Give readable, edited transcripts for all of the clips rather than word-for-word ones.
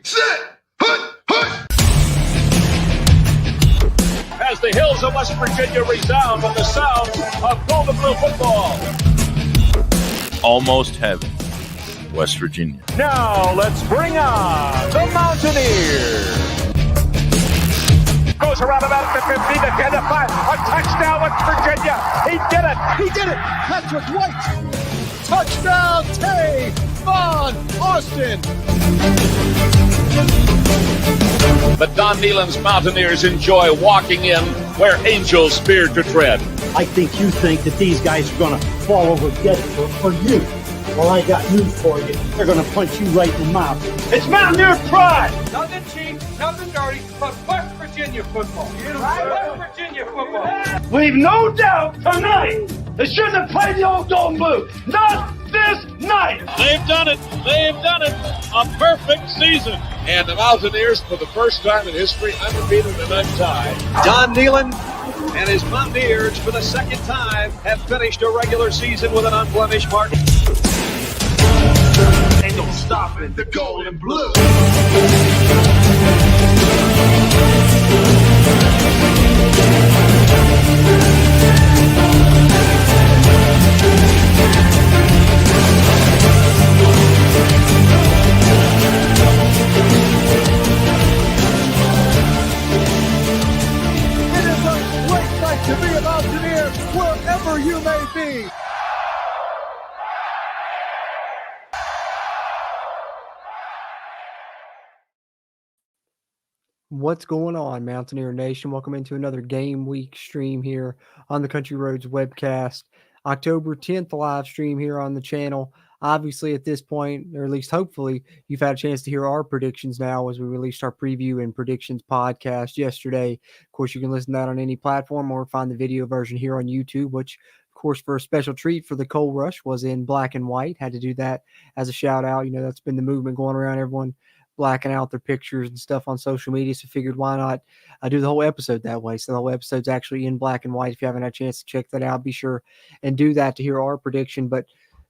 set, hut. As the hills of West Virginia resound with the sound of gold and blue football. Almost heaven, West Virginia. Now let's bring on the Mountaineers. Goes around about the 15 to 10 to 5. A touchdown, West Virginia. He did it. He did it. Patrick White. Touchdown, Tavon Austin. But Don Nehlen's Mountaineers enjoy walking in where angels fear to tread. I think you think that these guys are going to fall over dead for you. Well, I got news for you. They're going to punch you right in the mouth. It's Mountaineer pride. Nothing cheap, nothing dirty, but West Virginia football. West Virginia football. We've no doubt tonight they shouldn't have played the old Golden Blue. Not this night. They've done it. They've done it. A perfect season. And the Mountaineers, for the first time in history, undefeated and untied. Don Nehlen and his Mountaineers, for the second time, have finished a regular season with an unblemished mark. Ain't no stopping the Golden Blue. It is a great night to be a Mountaineer wherever you may be. What's going on, Mountaineer Nation? Welcome into another game week stream here on the Country Roads webcast. October 10th live stream here on the channel. Obviously, at this point, or at least hopefully, you've had a chance to hear our predictions now as we released our preview and predictions podcast yesterday. Of course, you can listen to that on any platform or find the video version here on YouTube, which, of course, for a special treat for the Coal Rush was in black and white. Had to do that as a shout out. You know, that's been the movement going around, everyone blacking out their pictures and stuff on social media. So figured why not do the whole episode that way. So the whole episode's actually in black and white. If you haven't had a chance to check that out, be sure and do that to hear our prediction. But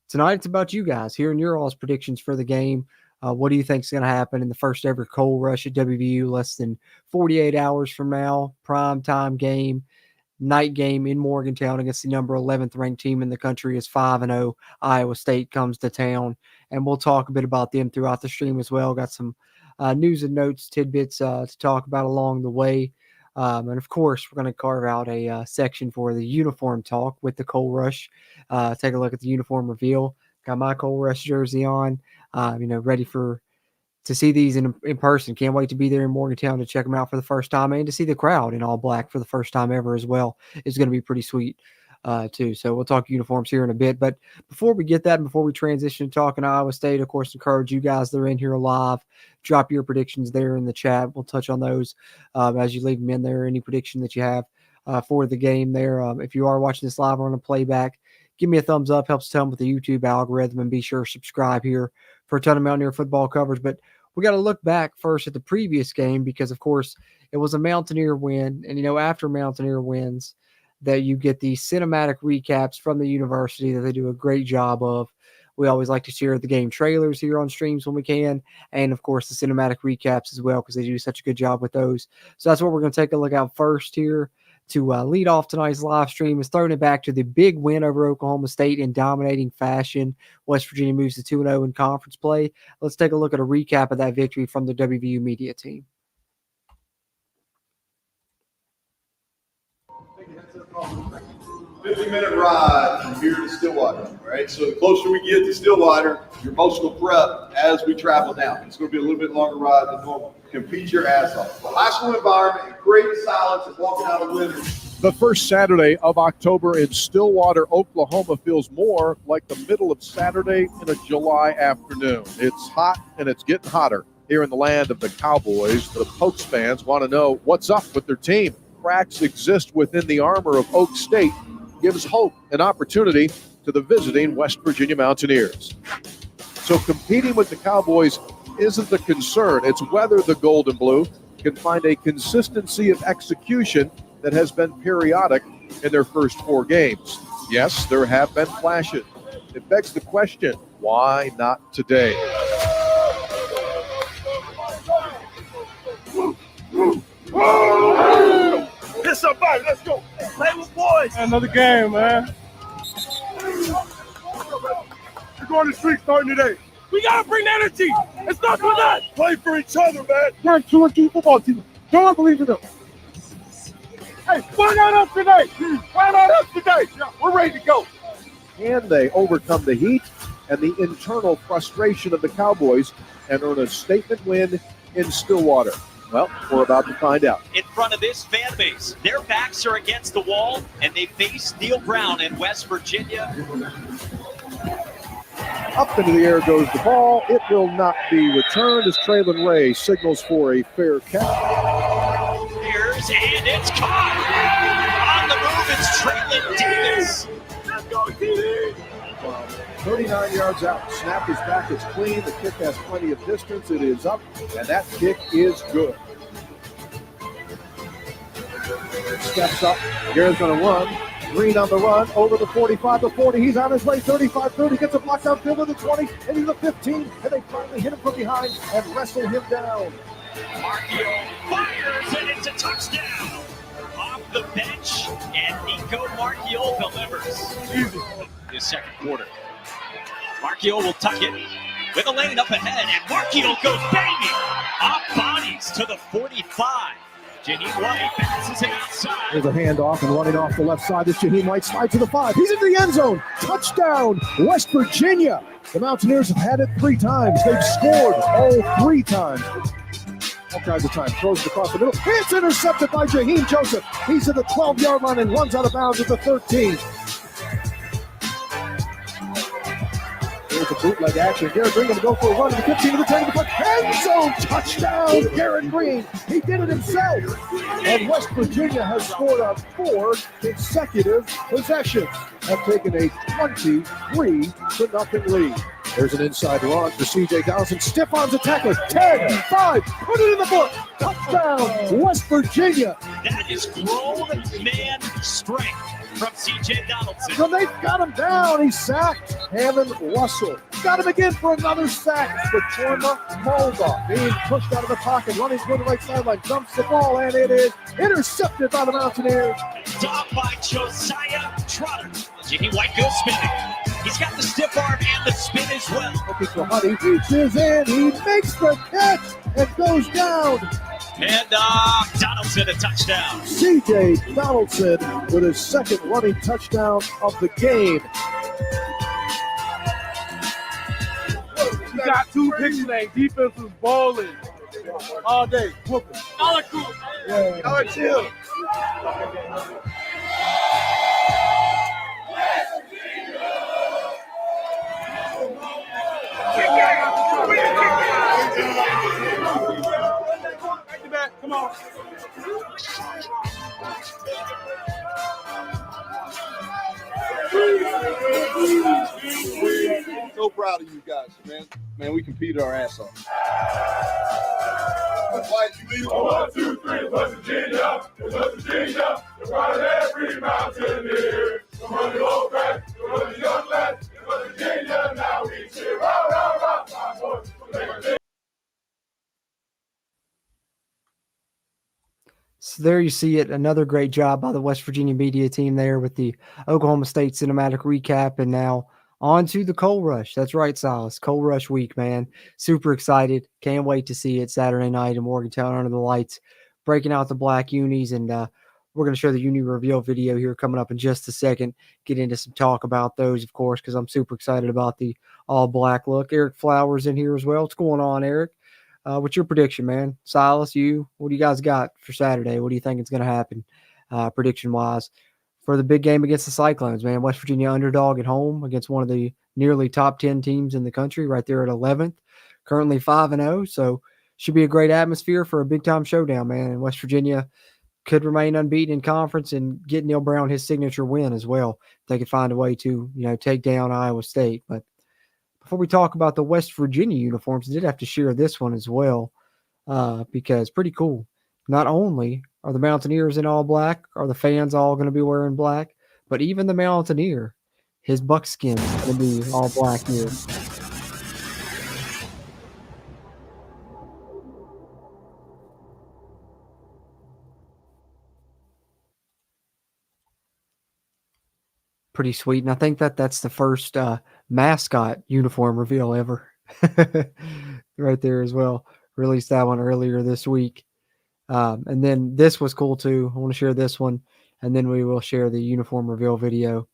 tonight it's about you guys hearing your all's predictions for the game. What do you think is going to happen in the first ever Coal Rush at WVU less than 48 hours from now? Prime time game, night game in Morgantown against the number 11th ranked team in the country as 5-0 Iowa State comes to town. And we'll talk a bit about them throughout the stream as well. Got some news and notes, tidbits to talk about along the way. And, of course, we're going to carve out a section for the uniform talk with the Coal Rush. Take a look at the uniform reveal. Got my Coal Rush jersey on, ready to see these in person. Can't wait to be there in Morgantown to check them out for the first time and to see the crowd in all black for the first time ever as well. It's going to be pretty sweet. Too. So we'll talk uniforms here in a bit. But before we get that, and before we transition to talking Iowa State, of course, encourage you guys that are in here live, drop your predictions there in the chat. We'll touch on those as you leave them in there. Any prediction that you have for the game there. If you are watching this live or on a playback, give me a thumbs up. Helps tell them with the YouTube algorithm, and be sure to subscribe here for a ton of Mountaineer football coverage. But we got to look back first at the previous game because, of course, it was a Mountaineer win. And, after Mountaineer wins, that you get the cinematic recaps from the university that they do a great job of. We always like to share the game trailers here on streams when we can, and, of course, the cinematic recaps as well because they do such a good job with those. So that's what we're going to take a look at first here to lead off tonight's live stream is throwing it back to the big win over Oklahoma State in dominating fashion. West Virginia moves to 2-0 in conference play. Let's take a look at a recap of that victory from the WVU media team. 50-minute ride from here to Stillwater, right? So the closer we get to Stillwater, your emotional prep as we travel down. It's going to be a little bit longer ride than normal. Compete your ass off. The high school environment, great silence, and walking out of winter. The first Saturday of October in Stillwater, Oklahoma feels more like the middle of Saturday in a July afternoon. It's hot and it's getting hotter here in the land of the Cowboys. The Pokes fans want to know what's up with their team. Cracks exist within the armor of Oak State gives hope and opportunity to the visiting West Virginia Mountaineers. So competing with the Cowboys isn't the concern. It's whether the Gold and Blue can find a consistency of execution that has been periodic in their first 4 games. Yes, there have been flashes. It begs the question, why not today? Another game, man. We're going to the street starting today. We got to bring energy. It's not for that. Play for each other, man. We're a 2-2 football team. Don't believe in them. Hey, why not us today? Why not us today? We're ready to go. Can they overcome the heat and the internal frustration of the Cowboys and earn a statement win in Stillwater? Well, we're about to find out. In front of this fan base, their backs are against the wall, and they face Neil Brown in West Virginia. Up into the air goes the ball. It will not be returned as Traylon Ray signals for a fair catch. Here's, and it's caught. On the move, it's Traylon Davis. Let's go, TD. 39 yards out. Snap is back. It's clean. The kick has plenty of distance. It is up, and that kick is good. Steps up. Garrett's going to run. Green on the run, over the 45, the 40. He's on his way, 35, 30. Gets a block downfield to the 20, into the 15. And they finally hit him from behind and wrestle him down. Markio fires, and it's a touchdown. Off the bench, and Nico Markio delivers. His second quarter. Markio will tuck it with a lane up ahead, and Markio goes banging. Off bodies to the 45. Jaheim White passes him outside. There's a handoff and running off the left side. This Jaheim White slides to the 5. He's in the end zone. Touchdown, West Virginia. The Mountaineers have had it 3 times. They've scored all 3 times. All kinds of time. Throws it across the middle. It's intercepted by Jaheim Joseph. He's at the 12-yard line and runs out of bounds at the 13. There's a bootleg action. Garrett Green going to go for a run to the 15 to the 10 to the 5. End zone touchdown, Garrett Green. He did it himself. And West Virginia has scored on 4 consecutive possessions. Have taken a 23-0 lead. There's an inside run for C.J. Donaldson. Stiff arms a tackler. 10, 5. Put it in the book. Touchdown, West Virginia. That is grown man strength from C.J. Donaldson. When they've got him down, he's sacked. Hammond Russell. Got him again for another sack. Patorma Mulda being pushed out of the pocket, running toward the right sideline, dumps the ball, and it is intercepted by the Mountaineers. Stopped by Josiah Trotter. Jaheim White goes spinning. He's got the stiff arm and the spin as well. Looking for Honey, reaches in, he makes the catch and goes down. And Donaldson a touchdown. C.J. Donaldson with his second running touchdown of the game. We got 2 picks today. Defense was balling all day. Whooping. Y'all are cool. Yeah. Y'all are chill. Come on. So proud of you guys, man. Man, we competed our ass off. Why you leave? 1, 2, 3, West Virginia. It's West Virginia. The pride of every Mountaineer. The money old crack, the money young lads. It's West Virginia. Now we cheer. Rah, rah, rah. My boys. So there you see it. Another great job by the West Virginia media team there with the Oklahoma State cinematic recap. And now on to the Coal Rush. That's right, Silas. Coal Rush week, man. Super excited. Can't wait to see it Saturday night in Morgantown under the lights, breaking out the black unis. And we're going to show the uni reveal video here coming up in just a second. Get into some talk about those, of course, because I'm super excited about the all black look. Eric Flowers in here as well. What's going on, Eric? What's your prediction, man? Silas, what do you guys got for Saturday? What do you think is going to happen prediction-wise for the big game against the Cyclones, man? West Virginia underdog at home against one of the nearly top 10 teams in the country, right there at 11th, currently 5-0. So should be a great atmosphere for a big-time showdown, man. And West Virginia could remain unbeaten in conference and get Neil Brown his signature win as well. If they could find a way to, take down Iowa State. But before we talk about the West Virginia uniforms, I did have to share this one as well because pretty cool. Not only are the Mountaineers in all black, are the fans all going to be wearing black, but even the Mountaineer, his buckskin is going to be all black here. pretty sweet. And I think that's the first mascot uniform reveal ever. Right there as well. Released that one earlier this week. And then this was cool too. I want to share this one, and then we will share the uniform reveal video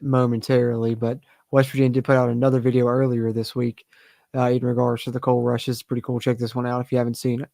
momentarily. But West Virginia did put out another video earlier this week in regards to the Coal Rush. It's pretty cool. Check this one out if you haven't seen it.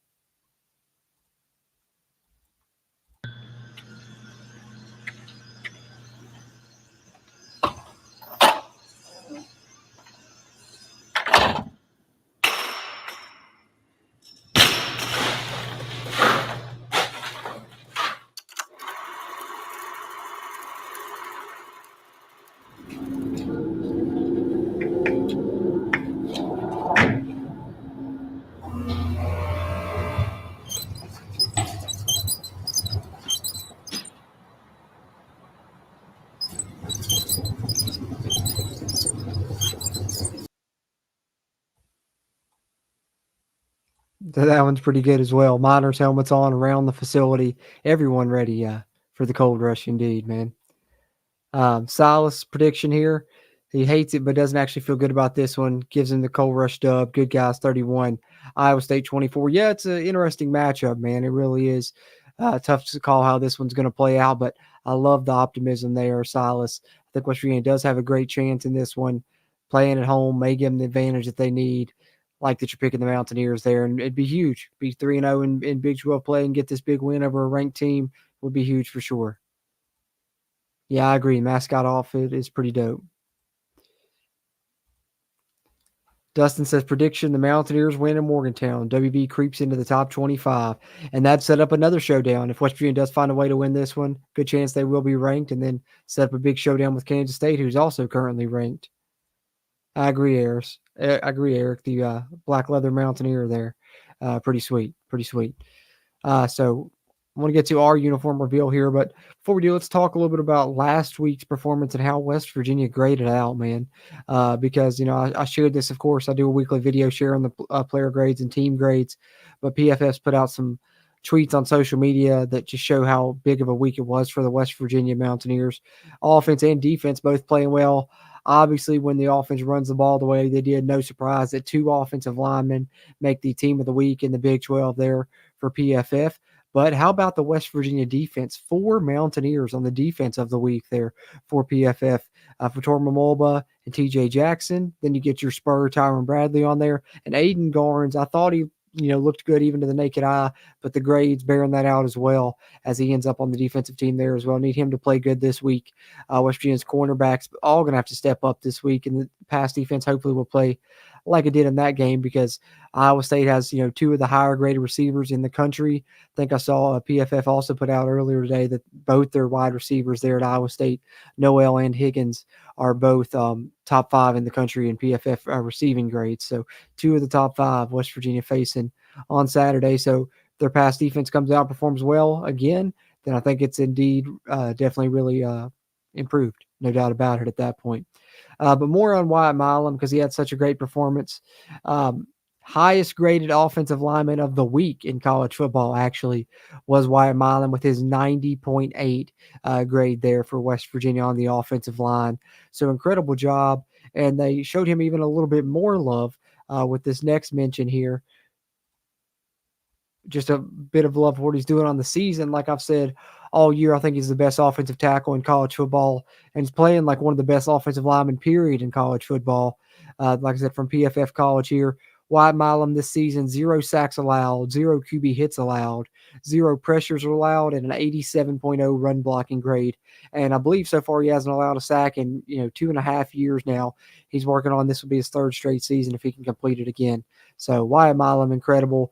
That one's pretty good as well. Miners helmets on around the facility. Everyone ready for the Cold Rush indeed, man. Silas' prediction here. He hates it, but doesn't actually feel good about this one. Gives him the Cold Rush dub. Good guys, 31. Iowa State, 24. Yeah, it's an interesting matchup, man. It really is. Tough to call how this one's going to play out, but I love the optimism there, Silas. I think West Virginia does have a great chance in this one. Playing at home may give them the advantage that they need. Like that you're picking the Mountaineers there, and it'd be huge. Be 3-0 in Big 12 play and get this big win over a ranked team would be huge for sure. Yeah, I agree. Mascot outfit is pretty dope. Dustin says, prediction, the Mountaineers win in Morgantown. WV creeps into the top 25. And that set up another showdown. If West Virginia does find a way to win this one, good chance they will be ranked, and then set up a big showdown with Kansas State, who's also currently ranked. I agree, Eric. The black leather Mountaineer there. Pretty sweet. Pretty sweet. So I want to get to our uniform reveal here, but before we do, let's talk a little bit about last week's performance and how West Virginia graded out, man. Because, I shared this, of course. I do a weekly video sharing the player grades and team grades, but PFF's put out some tweets on social media that just show how big of a week it was for the West Virginia Mountaineers. Offense and defense both playing well. Obviously, when the offense runs the ball the way they did, no surprise that 2 offensive linemen make the team of the week in the Big 12 there for PFF. But how about the West Virginia defense? 4 Mountaineers on the defense of the week there for PFF. For Torma Mulba and TJ Jackson. Then you get your Spur, Tyron Bradley on there. And Aiden Garnes, I thought he looked good even to the naked eye, but the grades bearing that out as well as he ends up on the defensive team there as well. Need him to play good this week. West Virginia's cornerbacks all going to have to step up this week, and the pass defense hopefully will play like it did in that game because Iowa State has, 2 of the higher graded receivers in the country. I think I saw a PFF also put out earlier today that both their wide receivers there at Iowa State, Noel and Higgins, are both top 5 in the country in PFF receiving grades. So 2 of the top 5 West Virginia facing on Saturday. So their pass defense comes out, performs well again, then I think it's indeed definitely really improved. No doubt about it at that point. But more on Wyatt Milam because he had such a great performance. Highest graded offensive lineman of the week in college football actually was Wyatt Milam with his 90.8 grade there for West Virginia on the offensive line. So incredible job. And they showed him even a little bit more love with this next mention here. Just a bit of love for what he's doing on the season. Like I've said all year, I think he's the best offensive tackle in college football, and he's playing like one of the best offensive linemen, period, in college football. Like I said, from PFF College here, Wyatt Milam this season, 0 sacks allowed, 0 QB hits allowed, 0 pressures allowed, and an 87.0 run blocking grade. And I believe so far he hasn't allowed a sack in 2.5 years now. He's working on this will be his 3rd straight season if he can complete it again. So Wyatt Milam, incredible.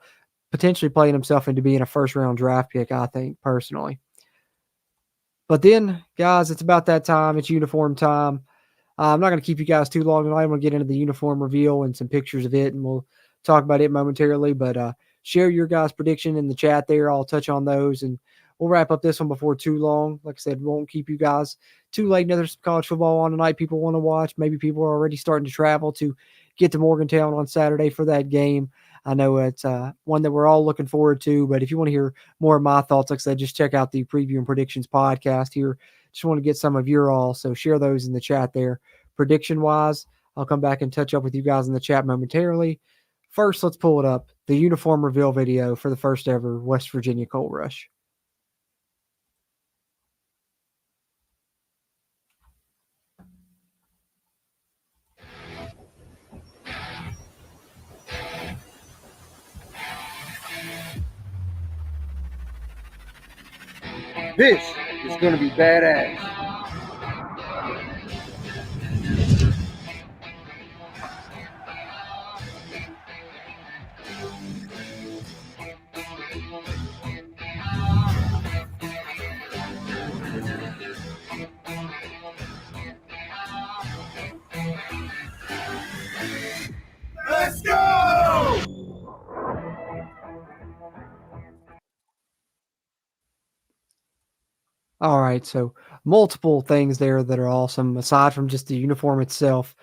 Potentially playing himself into being a 1st-round draft pick, I think, personally. But then, guys, it's about that time. It's uniform time. I'm not going to keep you guys too long tonight. I'm going to get into the uniform reveal and some pictures of it, and we'll talk about it momentarily. But share your guys' prediction in the chat there. I'll touch on those, and we'll wrap up this one before too long. Like I said, won't keep you guys too late. There's some college football on tonight people want to watch. Maybe people are already starting to travel to get to Morgantown on Saturday for that game. I know it's one that we're all looking forward to, but if you want to hear more of my thoughts, like I said, just check out the Preview and Predictions podcast here Just want to get some of your all. So share those in the chat there. Prediction wise, I'll come back and touch up with you guys in the chat momentarily. First, let's pull it up. The uniform reveal video for the first ever West Virginia Coal Rush. This is going to be badass. Let's go! All right, so multiple things there that are awesome aside from just the uniform itself.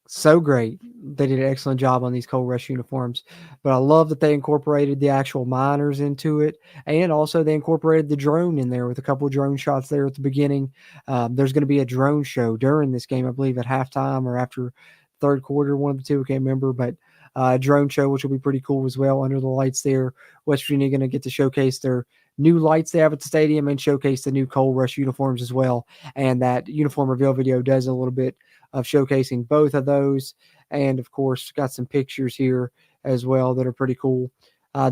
So great. They did an excellent job on these Coal Rush uniforms. But I love that they incorporated the actual miners into it. And also they incorporated the drone in there with a couple of drone shots there at the beginning. There's going to be a drone show during this game, I believe, at halftime or after third quarter, one of the two, I can't remember. But a drone show, which will be pretty cool as well under the lights there. West Virginia going to get to showcase their new lights they have at the stadium and showcase the new Coal Rush uniforms as well. And that uniform reveal video does a little bit of showcasing both of those. And of course, got some pictures here as well that are pretty cool.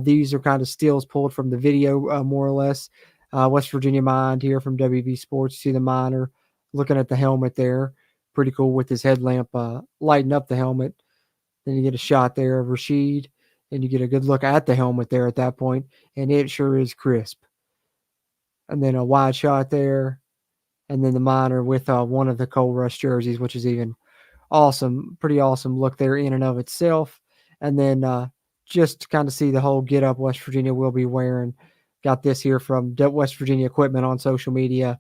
These are kind of stills pulled from the video, more or less. West Virginia Mind here from WV Sports. You see the miner looking at the helmet there. Pretty cool with his headlamp lighting up the helmet. Then you get a shot there of Rashid, and you get a good look at the helmet there at that point, and it sure is crisp. And then a wide shot there, and then the miner with one of the Coal Rush jerseys, which is even awesome, pretty awesome look there in and of itself. And then just to kind of see the whole get up West Virginia will be wearing. Got this here from West Virginia Equipment on social media.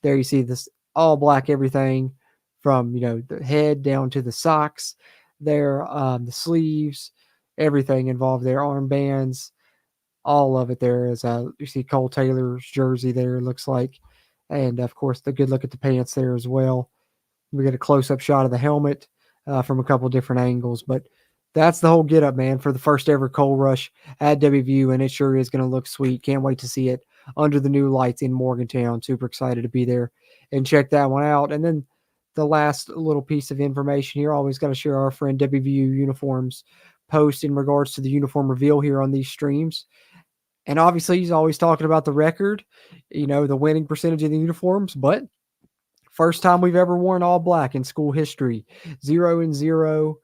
There you see this all black everything from, the head down to the socks there, the sleeves, everything involved there, armbands, all of it there. Is you see Cole Taylor's jersey there, looks like. And of course, the good look at the pants there as well. We get a close-up shot of the helmet from a couple different angles, but that's the whole get-up, man, for the first ever Coal Rush at WVU, and it sure is going to look sweet. Can't wait to see it under the new lights in Morgantown. Super excited to be there and check that one out. And then the last little piece of information here, always got to share our friend WVU Uniforms post in regards to the uniform reveal here on these streams. And obviously, he's always talking about the record, the winning percentage of the uniforms, but first time we've ever worn all black in school history, 0-0,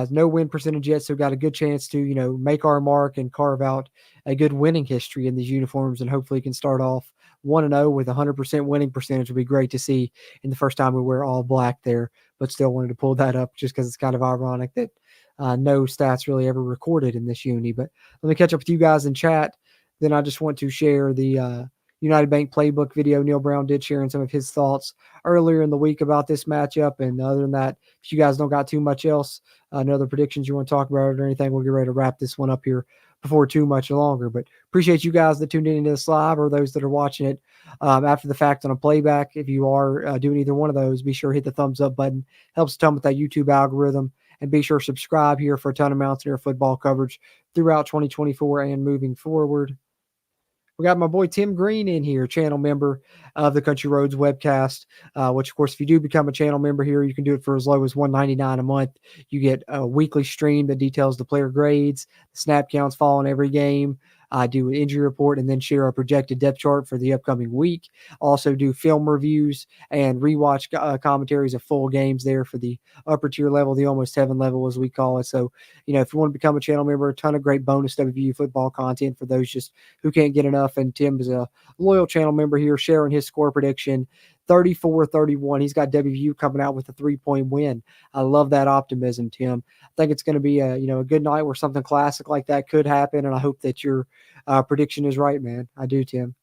no win percentage yet. So got a good chance to, make our mark and carve out a good winning history in these uniforms, and hopefully can start off 1-0 with 100% winning percentage. Would be great to see in the first time we wear all black there, but still wanted to pull that up just because it's kind of ironic that no stats really ever recorded in this uni. But let me catch up with you guys in chat. Then I just want to share the United Bank playbook video Neil Brown did sharing some of his thoughts earlier in the week about this matchup. And other than that, if you guys don't got too much else, no other predictions you want to talk about or anything, we'll get ready to wrap this one up here before too much longer. But appreciate you guys that tuned in into this live or those that are watching it after the fact on a playback. If you are doing either one of those, be sure to hit the thumbs up button. Helps a ton with that YouTube algorithm. And be sure to subscribe here for a ton of Mountaineer football coverage throughout 2024 and moving forward. We got my boy Tim Green in here, channel member of the Country Roads webcast, which, of course, if you do become a channel member here, you can do it for as low as $1.99 a month. You get a weekly stream that details the player grades, the snap counts following every game. I do an injury report and then share a projected depth chart for the upcoming week. Also do film reviews and rewatch commentaries of full games there for the upper tier level, the almost heaven level as we call it. So, if you want to become a channel member, a ton of great bonus WVU football content for those just who can't get enough. And Tim is a loyal channel member here, sharing his score prediction. 34-31. He's got WVU coming out with a 3-point win. I love that optimism, Tim. I think it's going to be a good night where something classic like that could happen, and I hope that your prediction is right, man. I do, Tim.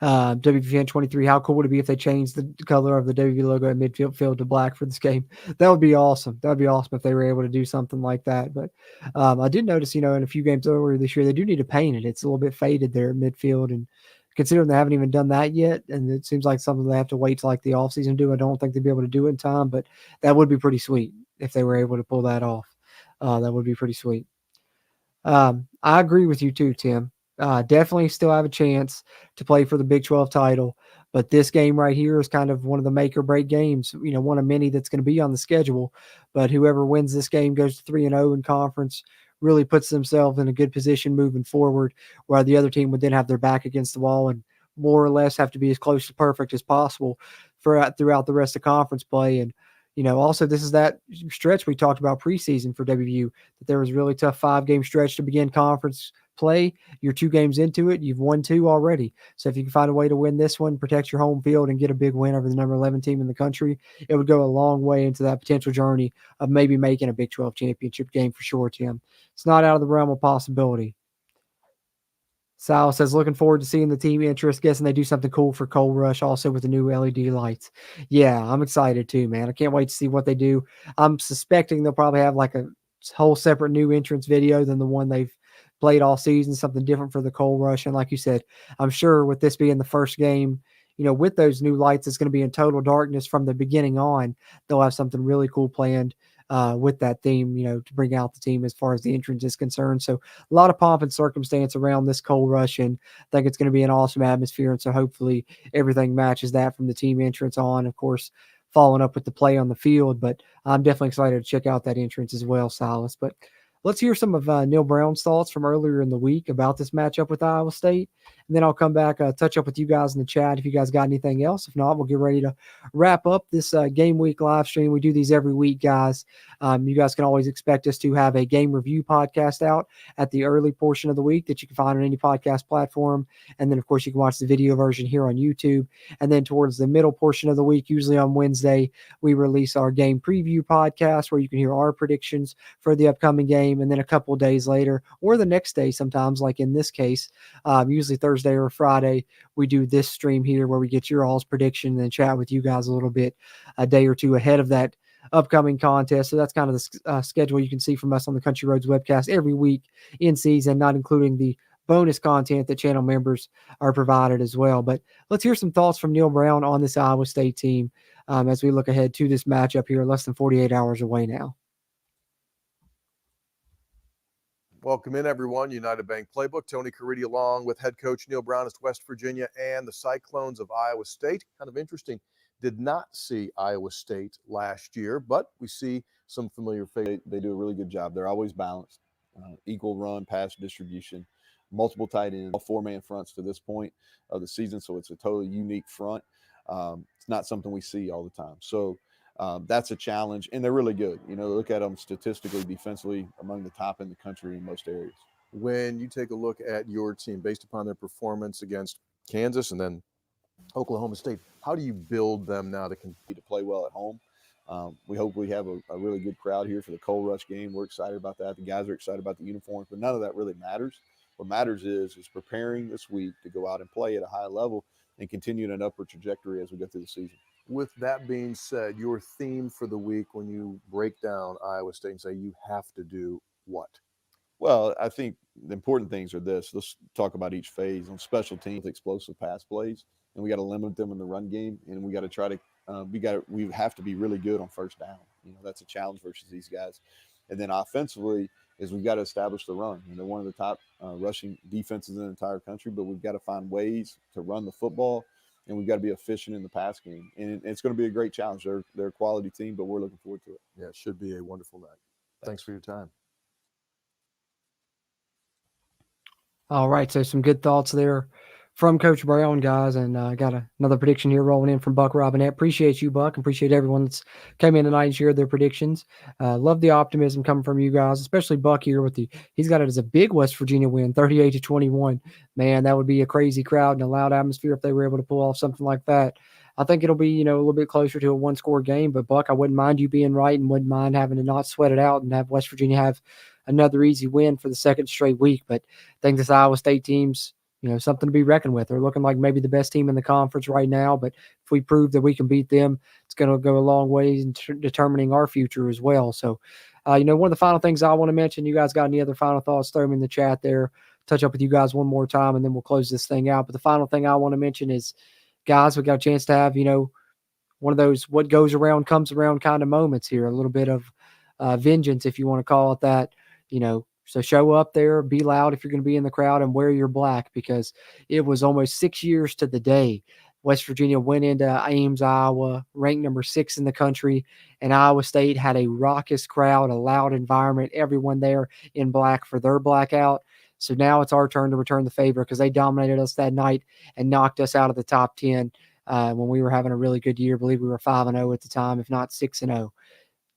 WVN 23. How cool would it be if they changed the color of the WV logo at midfield to black for this game? That would be awesome. That would be awesome if they were able to do something like that. But I did notice, in a few games earlier this year, they do need to paint it. It's a little bit faded there at midfield and considering they haven't even done that yet, and it seems like something they have to wait till like the offseason to do. I don't think they'd be able to do it in time, but that would be pretty sweet if they were able to pull that off. That would be pretty sweet. I agree with you too, Tim. Definitely still have a chance to play for the Big 12 title, but this game right here is kind of one of the make or break games, one of many that's going to be on the schedule. But whoever wins this game goes to 3-0 in conference, really puts themselves in a good position moving forward, where the other team would then have their back against the wall and more or less have to be as close to perfect as possible throughout the rest of conference play. And also this is that stretch we talked about preseason for WVU, that there was a really tough 5-game stretch to begin conference play. You're 2 games into it. You've won 2 already. So if you can find a way to win this one, protect your home field, and get a big win over the number 11 team in the country, it would go a long way into that potential journey of maybe making a Big 12 championship game for sure, Tim. It's not out of the realm of possibility. Sal says, looking forward to seeing the team interest. Guessing they do something cool for Coal Rush also with the new LED lights. Yeah, I'm excited too, man. I can't wait to see what they do. I'm suspecting they'll probably have like a whole separate new entrance video than the one they've played all season, something different for the Coal Rush. And like you said, I'm sure with this being the first game, with those new lights, it's going to be in total darkness from the beginning on. They'll have something really cool planned with that theme, to bring out the team as far as the entrance is concerned. So a lot of pomp and circumstance around this Coal Rush, and I think it's going to be an awesome atmosphere. And so hopefully everything matches that from the team entrance on, of course, following up with the play on the field. But I'm definitely excited to check out that entrance as well, Silas. But let's hear some of Neil Brown's thoughts from earlier in the week about this matchup with Iowa State. And then I'll come back, touch up with you guys in the chat if you guys got anything else. If not, we'll get ready to wrap up this game week live stream. We do these every week, guys. You guys can always expect us to have a game review podcast out at the early portion of the week that you can find on any podcast platform. And then, of course, you can watch the video version here on YouTube. And then towards the middle portion of the week, usually on Wednesday, we release our game preview podcast where you can hear our predictions for the upcoming game. And then a couple of days later, or the next day sometimes, like in this case, usually Thursday or Friday, we do this stream here where we get your all's prediction and then chat with you guys a little bit a day or two ahead of that upcoming contest. So that's kind of the schedule you can see from us on the Country Roads webcast every week in season, not including the bonus content that channel members are provided as well. But let's hear some thoughts from Neil Brown on this Iowa State team as we look ahead to this matchup here less than 48 hours away now. Welcome in, everyone. United Bank Playbook. Tony Caridi along with head coach Neil Brown of West Virginia and the Cyclones of Iowa State. Kind of interesting. Did not see Iowa State last year, but we see some familiar faces. They do a really good job. They're always balanced, equal run, pass distribution, multiple tight ends, all 4-man fronts to this point of the season. So it's a totally unique front. It's not something we see all the time. So that's a challenge, and they're really good. Look at them statistically, defensively, among the top in the country in most areas. When you take a look at your team based upon their performance against Kansas and then Oklahoma State, how do you build them now to compete, to play well at home? We hope we have a really good crowd here for the Coal Rush game. We're excited about that. The guys are excited about the uniforms, but none of that really matters. What matters is preparing this week to go out and play at a high level and continue an upward trajectory as we go through the season. With that being said, your theme for the week when you break down Iowa State and say you have to do what? Well, I think the important things are this. Let's talk about each phase. On special teams, explosive pass plays, and we got to limit them in the run game, and we got to try to we have to be really good on first down. That's a challenge versus these guys. And then offensively is we've got to establish the run. They're one of the top rushing defenses in the entire country, but we've got to find ways to run the football, and we've got to be efficient in the pass game. And it's going to be a great challenge. They're a quality team, but we're looking forward to it. Yeah, it should be a wonderful night. Thanks for your time. All right, so some good thoughts there from Coach Brown, guys, and I got another prediction here rolling in from Buck Robinette. Appreciate you, Buck. Appreciate everyone that's came in tonight and shared their predictions. Love the optimism coming from you guys, especially Buck here he's got it as a big West Virginia win, 38-21. Man, that would be a crazy crowd and a loud atmosphere if they were able to pull off something like that. I think it'll be, a little bit closer to a one-score game, but Buck, I wouldn't mind you being right and wouldn't mind having to not sweat it out and have West Virginia have another easy win for the second straight week. But I think this Iowa State team's, something to be reckoned with. They're looking like maybe the best team in the conference right now, but if we prove that we can beat them, it's going to go a long way in determining our future as well. So One of the final things I want to mention, you guys got any other final thoughts, throw them in the chat there, touch up with you guys one more time, and then we'll close this thing out. But the final thing I want to mention is, guys, we got a chance to have, one of those what goes around comes around kind of moments here, a little bit of vengeance, if you want to call it that. So show up there, be loud if you're going to be in the crowd, and wear your black, because it was almost 6 years to the day West Virginia went into Ames, Iowa, ranked number 6 in the country, and Iowa State had a raucous crowd, a loud environment, everyone there in black for their blackout. So now it's our turn to return the favor, because they dominated us that night and knocked us out of the top 10 when we were having a really good year. I believe we were 5-0 at the time, if not 6-0.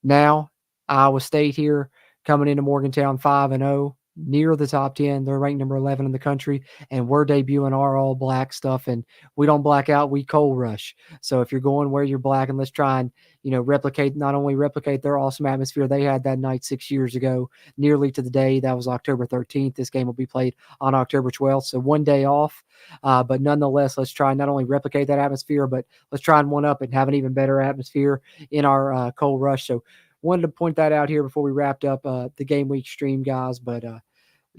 Now, Iowa State here coming into Morgantown 5-0, near the top 10. They're ranked number 11 in the country, and we're debuting our all black stuff. And we don't black out, we cold rush. So if you're going, wear your black, and let's try and, not only replicate their awesome atmosphere they had that night 6 years ago, nearly to the day. That was October 13th. This game will be played on October 12th. So one day off. But nonetheless, let's try and not only replicate that atmosphere, but let's try and one up and have an even better atmosphere in our cold rush. So wanted to point that out here before we wrapped up the game week stream, guys. But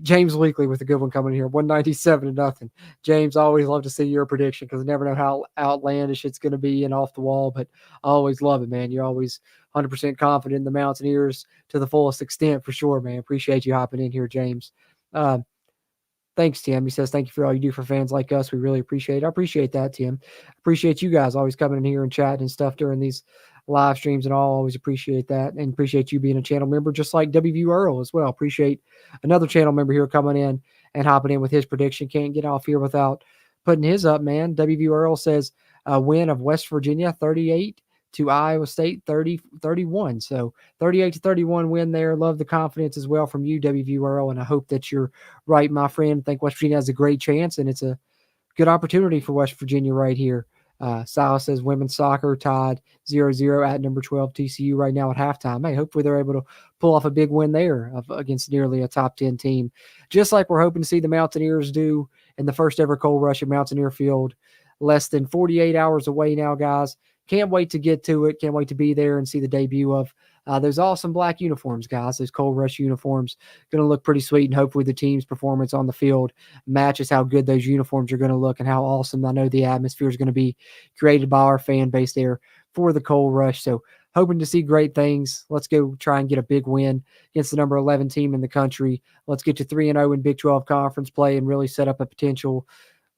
James Weekly with a good one coming here, 197-0. James, always love to see your prediction, because I never know how outlandish it's going to be and off the wall, but I always love it, man. You're always 100% confident in the Mountaineers to the fullest extent, for sure, man. Appreciate you hopping in here, James. Thanks, Tim. He says, thank you for all you do for fans like us. We really appreciate it. I appreciate that, Tim. Appreciate you guys always coming in here and chatting and stuff during these live streams and all. Always appreciate that, and appreciate you being a channel member, just like WVU Earl as well. Appreciate another channel member here coming in and hopping in with his prediction. Can't get off here without putting his up, man. WVU Earl says a win of West Virginia 38 to Iowa State 30-31. So 38-31 win there. Love the confidence as well from you, WVU Earl, and I hope that you're right, my friend. I think West Virginia has a great chance, and it's a good opportunity for West Virginia right here. Silas says women's soccer tied 0-0 at number 12 TCU right now at halftime. Hey, hopefully they're able to pull off a big win there against nearly a top 10 team, just like we're hoping to see the Mountaineers do in the first ever cold rush at Mountaineer Field. Less than 48 hours away now, guys. Can't wait to get to it. Can't wait to be there and see the debut of those awesome black uniforms, guys. Those cold rush uniforms going to look pretty sweet, and hopefully the team's performance on the field matches how good those uniforms are going to look and how awesome I know the atmosphere is going to be created by our fan base there for the cold rush. So hoping to see great things. Let's go try and get a big win against the number 11 team in the country. Let's get to 3-0 in Big 12 conference play and really set up a potential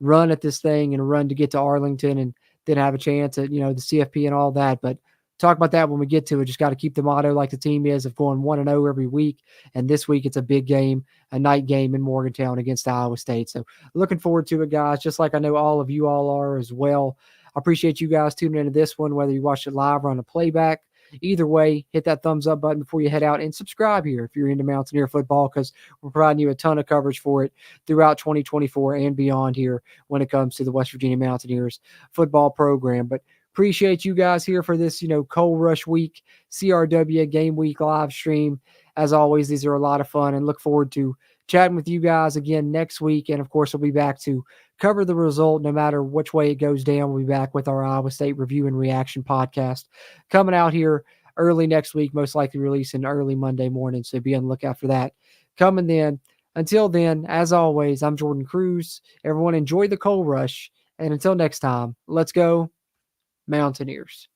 run at this thing, and a run to get to Arlington, and then have a chance at, the CFP and all that. But talk about that when we get to it. Just got to keep the motto like the team is of going 1-0 every week. And this week it's a big game, a night game in Morgantown against Iowa State. So looking forward to it, guys, just like I know all of you all are as well. I appreciate you guys tuning into this one, whether you watch it live or on a playback. Either way, hit that thumbs up button before you head out, and subscribe here if you're into Mountaineer football, because we're providing you a ton of coverage for it throughout 2024 and beyond here when it comes to the West Virginia Mountaineers football program. But appreciate you guys here for this, cold rush week, CRW game week live stream. As always, these are a lot of fun, and look forward to chatting with you guys again next week. And of course, we'll be back to cover the result no matter which way it goes down. We'll be back with our Iowa State review and reaction podcast coming out here early next week, most likely releasing early Monday morning. So be on the lookout for that coming then. Until then, as always, I'm Jordan Cruz. Everyone enjoy the cold rush. And until next time, let's go Mountaineers.